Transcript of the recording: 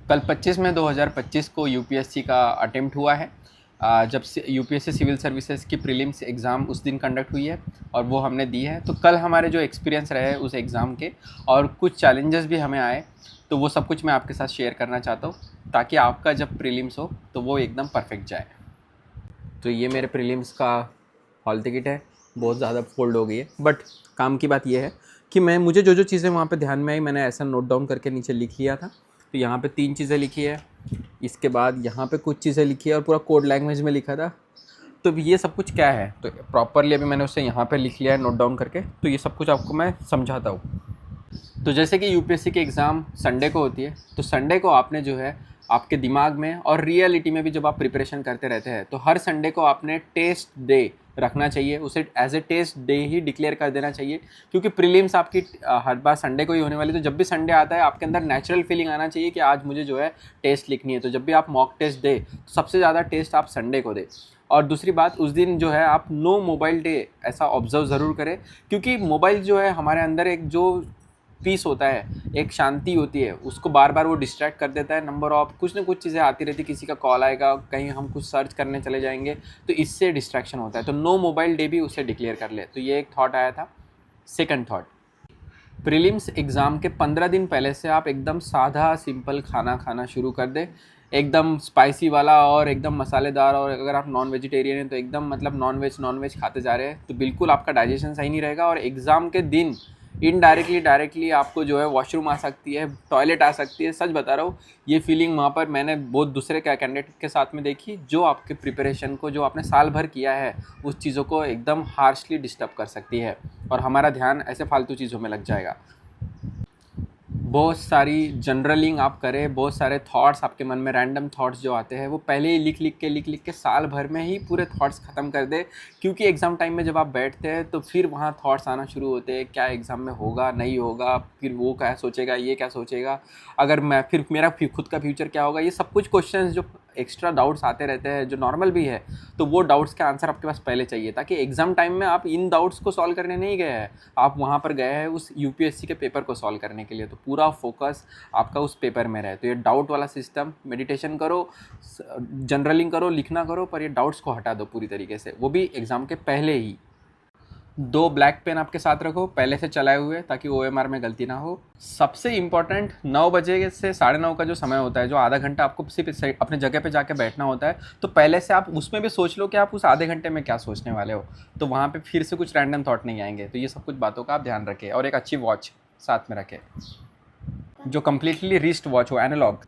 कल 25 मई 2025 को यूपीएससी का अटेम्प्ट हुआ है। जब से यूपीएससी सिविल सर्विसेज की प्रीलिम्स एग्ज़ाम उस दिन कंडक्ट हुई है और वो हमने दी है। तो कल हमारे जो एक्सपीरियंस रहे उस एग्ज़ाम के और कुछ चैलेंजेस भी हमें आए, तो वो सब कुछ मैं आपके साथ शेयर करना चाहता हूँ ताकि आपका जब प्रीलिम्स हो तो वो एकदम परफेक्ट जाए। तो ये मेरे प्रीलिम्स का हॉल टिकट है, बहुत ज़्यादा फोल्ड हो गई है, बट काम की बात ये है कि मुझे जो जो चीज़ें वहाँ पे ध्यान में आई मैंने ऐसा नोट डाउन करके नीचे लिख लिया था। तो यहाँ पे 3 चीज़ें लिखी है, इसके बाद यहाँ पे कुछ चीज़ें लिखी है और पूरा कोड लैंग्वेज में लिखा था। तो ये सब कुछ क्या है, तो प्रॉपरली अभी मैंने उसे यहाँ पे लिख लिया है नोट डाउन करके। तो ये सब कुछ आपको मैं समझाता हूँ। तो जैसे कि यूपीएससी की एग्ज़ाम संडे को होती है, तो संडे को आपने जो है आपके दिमाग में और रियलिटी में भी जब आप प्रिपरेशन करते रहते हैं तो हर संडे को आपने टेस्ट डे रखना चाहिए, उसे एज ए टेस्ट डे ही डिक्लेयर कर देना चाहिए। क्योंकि प्रीलिम्स आपकी हर बार संडे को ही होने वाली, तो जब भी संडे आता है आपके अंदर नेचुरल फीलिंग आना चाहिए कि आज मुझे जो है टेस्ट लिखनी है। तो जब भी आप मॉक टेस्ट दे तो सबसे ज़्यादा टेस्ट आप संडे को दे। और दूसरी बात, उस दिन जो है आप नो मोबाइल डे ऐसा ऑब्जर्व ज़रूर करें, क्योंकि मोबाइल जो है हमारे अंदर एक जो पीस होता है, एक शांति होती है, उसको बार बार वो डिस्ट्रैक्ट कर देता है। नंबर ऑफ कुछ ना कुछ चीज़ें आती रहती, किसी का कॉल आएगा, कहीं हम कुछ सर्च करने चले जाएंगे, तो इससे डिस्ट्रैक्शन होता है। तो नो मोबाइल डे भी उसे डिक्लेयर कर ले। तो ये एक थॉट आया था। सेकंड थॉट, प्रीलिम्स एग्ज़ाम के 15 दिन पहले से आप एकदम सादा सिंपल खाना खाना शुरू कर दे, एकदम स्पाइसी वाला और एकदम मसालेदार। और अगर आप नॉन वेजिटेरियन हैं तो एकदम मतलब नॉन वेज खाते जा रहे हैं तो बिल्कुल आपका डाइजेशन सही नहीं रहेगा। और एग्ज़ाम के दिन इनडायरेक्टली डायरेक्टली आपको जो है वॉशरूम आ सकती है, टॉयलेट आ सकती है। सच बता रहा हूँ, ये फीलिंग वहाँ पर मैंने बहुत दूसरे कैंडिडेट के साथ में देखी, जो आपके प्रिपरेशन को, जो आपने साल भर किया है, उस चीज़ों को एकदम हार्शली डिस्टर्ब कर सकती है और हमारा ध्यान ऐसे फालतू चीज़ों में लग जाएगा। बहुत सारी जनरलिंग आप करें, बहुत सारे थॉट्स आपके मन में, रैंडम थॉट्स जो आते हैं वो पहले ही लिख के साल भर में ही पूरे थॉट्स ख़त्म कर दे। क्योंकि एग्ज़ाम टाइम में जब आप बैठते हैं तो फिर वहाँ थॉट्स आना शुरू होते हैं, क्या एग्ज़ाम में होगा नहीं होगा, फिर वो क्या सोचेगा, ये क्या सोचेगा, अगर मैं फिर मेरा खुद का फ्यूचर क्या होगा। ये सब कुछ क्वेश्चंस जो एक्स्ट्रा डाउट्स आते रहते हैं, जो नॉर्मल भी है, तो वो डाउट्स के आंसर आपके पास पहले चाहिए, ताकि एग्ज़ाम टाइम में आप इन डाउट्स को सॉल्व करने नहीं गए हैं, आप वहाँ पर गए हैं उस यूपीएससी के पेपर को सॉल्व करने के लिए। तो पूरा फोकस आपका उस पेपर में रहे। तो ये डाउट वाला सिस्टम, मेडिटेशन करो, जनरलिंग करो, लिखना करो, पर ये डाउट्स को हटा दो पूरी तरीके से, वो भी एग्ज़ाम के पहले ही। 2 ब्लैक पेन आपके साथ रखो पहले से चलाए हुए, ताकि ओएमआर में गलती ना हो। सबसे इम्पॉर्टेंट, 9 बजे से 9:30 का जो समय होता है, जो आधा घंटा आपको सिर्फ अपने जगह पे जाके बैठना होता है, तो पहले से आप उसमें भी सोच लो कि आप उस आधे घंटे में क्या सोचने वाले हो। तो वहाँ पे फिर से कुछ रैंडम थॉट नहीं आएंगे। तो ये सब कुछ बातों का आप ध्यान रखें और एक अच्छी वॉच साथ में रखें, जो कम्प्लीटली रिस्ट वॉच हो, एनालॉग।